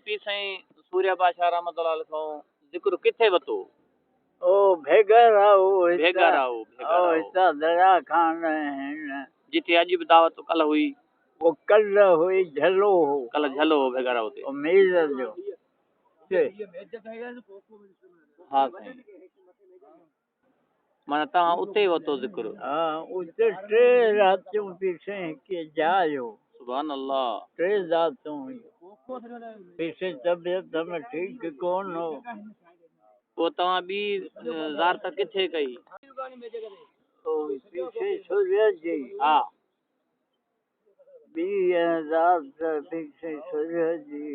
P साईं सूर्य बादशाह रहमतुल्लाह अलैहि खां जिक्र किथे वतो ओ भेगराओ भेगराओ दरिया खान है जिथे अॼु बि दावत कल हुई वो कल हुई झलो हो कल झलो हो भेगराओ ते उम्मीद जो हाँ साईं माना तव्हां उते वतो जिक्र हाँ उते टे रातियों पीछे के जायो सुभान अल्लाह टे रातों हुई पीछे तबियत में ठीक कोन हो पोइ तव्हां ॿी ज़ारत किथे कई पीछे सूर्य जी हा ॿी रात पीछे सूर्य जी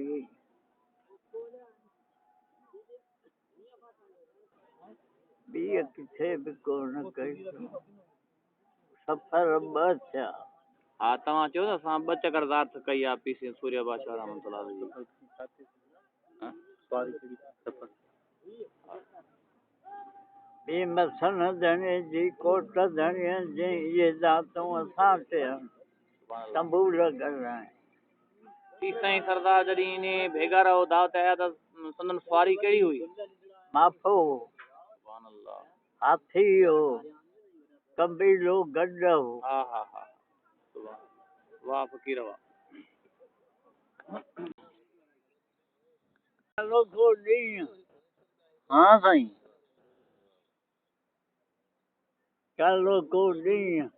ॿी किथे बि कोन कई सफ़र ॿ थिया हा तव्हां चयो न असां ॿ चकर ज़ारत कई आहे पी साईं सूर्य बादशाह रहमतुल्लाह अलैहि ॿी मसन धणी जी कोट धणीअ जी इहे दातूं असां ते तंबू लॻल आहिनि पी साईं सरदार जॾहिं इन भेगा रहो दावत आया त संदन सवारी कहिड़ी हुई माफो सुभान अल्लाह हाथी हो कबीलो गॾ हो हा हा हा सुभान वाह फ़कीर वाह चलो को ॾींहुं हाँ साईं चलो को ॾींहुं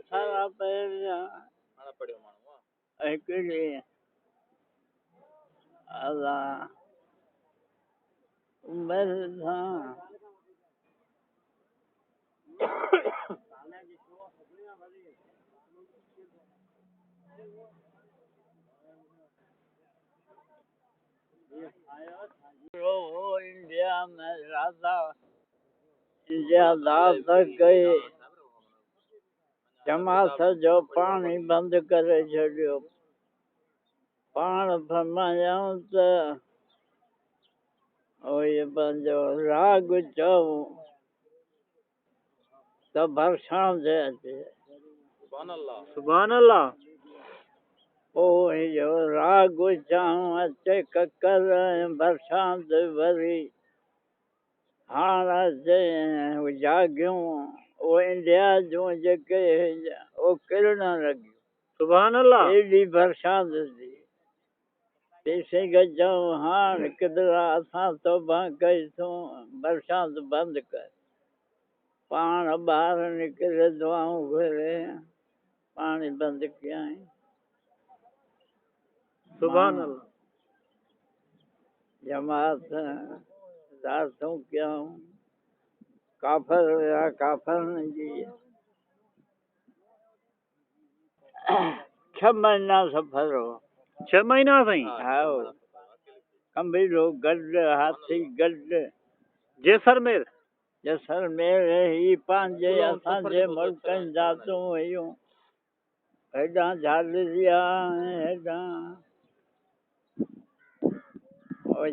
सारा पहिरियां हिकिड़ी अलाह उमिरि सां इंडिया में राधा इंडिया दात कई जमात जो पाणी बंदि करे छॾियो पाण फरमायूं त इहे पंहिंजो राग चऊं त भरसां ते अचे सुभान अल्लाह पोइ इहो राग चऊं अचे ककर भरसां ते वरी हाणे अचे जागियूं उहे इंडिया जूं जेके उहो किरण लॻियूं सुभान अल्लाह एॾी बरसात थी तेसीं चऊं हाणे किदरा असां तौबा कईसूं बरसात बंदि कर पाण ॿाहिरि निकिरे दुआऊं घुरे पाणी बंदि कयई सुभान अल्लाह जमात दातूं कयूं काफ़र हुया काफ़रनि जी 6 महीना सफ़र हो 6 महीना साईं हा कबीलो गॾु हाथी गॾु जैसलमेर जैसलमेर ही पंहिंजे असांजे मुल्कनि दातूं हुयूं हेॾां झालरिया हेॾां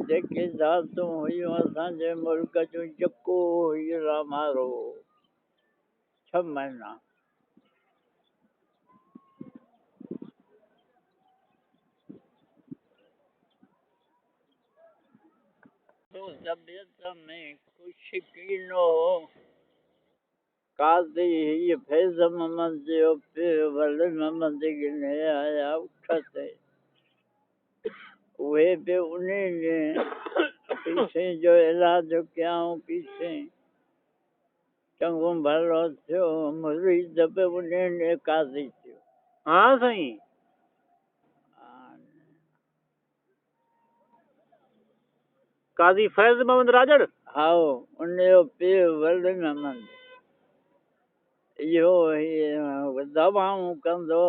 जेके दातूं हुयूं असांजे मुल्क जूं जेको हीरा मारो 6 महीना तबियत में कुझु कीनो कादी हीअ फैज़ मोहम्मद जो पीउ वली मोहम्मद गिने आया उठ ते उहे बि उन पीसे जो इलाज कयऊं पीसे चङो भलो थियो मुरीद बि उन कादी थियो हाँ साईं काजी फैज़ मोहम्मद राजड़ हा उनजो पीउ वली मोहम्मद इहो दवाऊं कंदो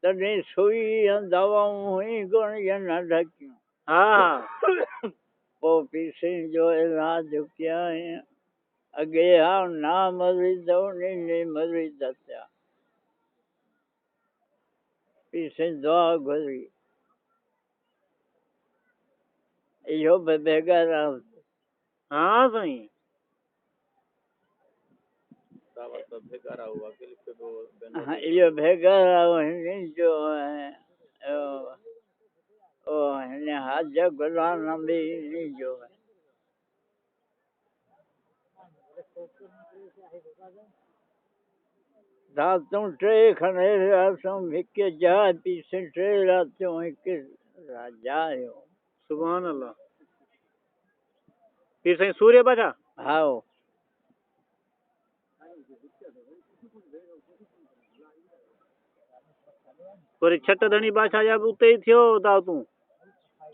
तॾहिं सुई दवाऊं हुई कोन इहे न ढकियूं हा पोइ पीसे जो इलाज कयई अॻे हा ना मरीद उन मरीद थिया पीसे दुआ घुरी इहो बि भेगा रहो। हाँ साईं। दावत भेगा रहो अकेले पे दो हाँ, इहो भेगा रहो हिन जो ओ हिन हाज गुलाम नबी हिन जो रातूं टे खणे रातूं हिकु जाइ पीसे टे रातूं हिकु जाइ हो। सुभान अल्लाह। पीर साईं सूर्य बाजा। हाओ वरी छट धणी बादशाह जा बि उते ई थियो दावतूं।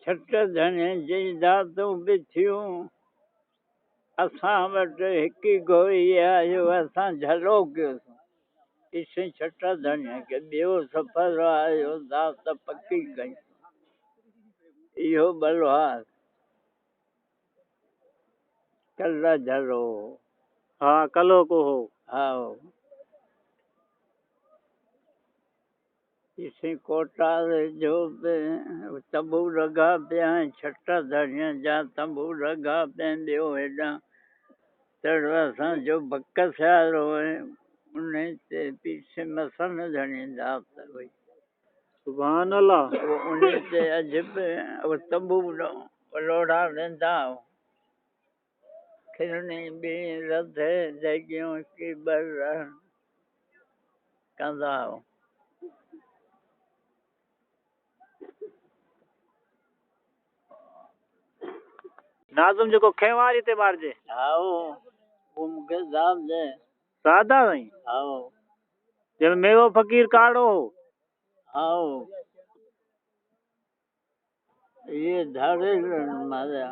छट धणे जी दातूं बि थियूं। असां वटि हिकु गोरी आयो असां झलो कयोसीं इसे छट धणे खे ॿियो सफ़र आयो दात पकी कई इहो बलवार कल्ह झलो। हाँ कलो को हो। हाओ इसे कोटार जो बि तंबू लॻा पिया आहिनि छट धणीअ जा तंबू लॻा पिया आहिनि ॿियो हेॾां तड़ असांजो बक सियारो उन ते पीछे मसन धणी दात हुई। सुभान अल्लाह। उन ते अॼु बि तंबू लोड़ा वेंदा खिलणी बि रधे जॻियूं की बर कंदा नाज़ुम जेको खेवारी ते मारजे। हाओ वो मूंखे दाब दे। सादा साईं। हाओ जब मेवो फकीर काड़ो हो। हाओ ये धारे मारिया।